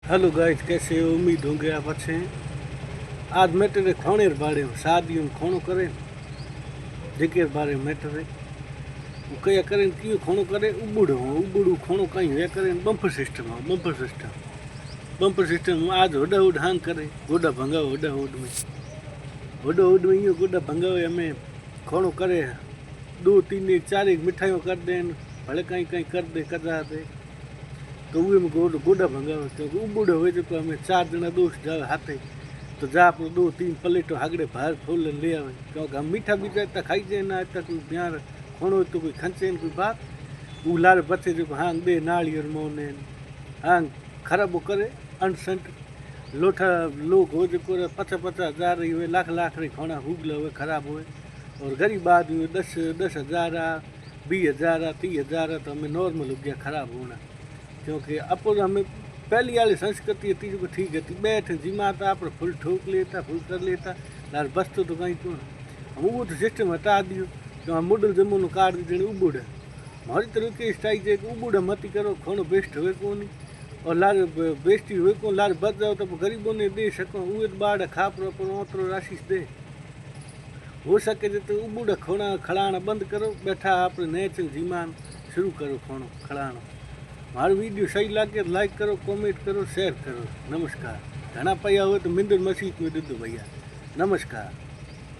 Hello guys, कैसे हो? उम्मीद होंगे आप अच्छे हैं। आज मैटर है खोणेर बारे में। शादी में खोणो करे जेके बारे में मैटर है। वो कया करे क्यों खोणो करे उबड़ू खोणो कहीं हुआ करे बम्पर सिस्टम है। बम्पर सिस्टम आज होडा उड हांग करे गोडा भंगाओ होडा उड में यूँ गोडा भंगाओ हमें खोणो करे 2 3 1 4 एक मिठाइयों कर दें भले कहीं कहीं कर दे करा दे तो उहे में गोडा भंगावे क्योंकि उबड़े हुए जो हमें 4 जना दोस्त जावे हाथे तो जा आप 2 3 प्लेटों हागड़े बाहर फूल ले आवे क्योंकि हम मीठा बीठा इतना खाई जाए ना इतना कोई ब्याह खोणो तो कोई खंचे कोई बात वो लारे बचे जो हांग दे नालियर मोने हांग खराब करे अनसंट लोठा लोग हो जो 50,000 हुए लाख रही खोना हुगला हुए खराब हुए और गरीब आदमी 10,000 20,000 30,000 तो हमें नॉर्मल हो गया खराब होना क्योंकि अपोज हमें पहली वाली संस्कृति थी जो ठीक है थी बैठे जिमाता आप फुल ठोक लेता फुल कर लेता लार बचतो तो कहीं क्यों हम वो तो सिस्टम हटा दियो तो हम मॉडल जमानो काट दी उबूढ़ हमारी तरह के स्टाइल है कि उबूढ़ मती करो खोनो बेस्ट हुए कौन और लार बेस्टी हुए कौन लार बच जाओ तो गरीबों ने दे सको उहे बाड़ खा पर ओतरो राशि दे हो सके तो उबूढ़ खोना खड़ाना बंद करो बैठा आप नेचुरल जीमान शुरू करो खोनो खड़ाना मारो वीडियो सही लगे तो लाइक करो कमेंट करो शेयर करो नमस्कार घना पया हो तो मिंदर मसीह में दीदो भैया नमस्कार।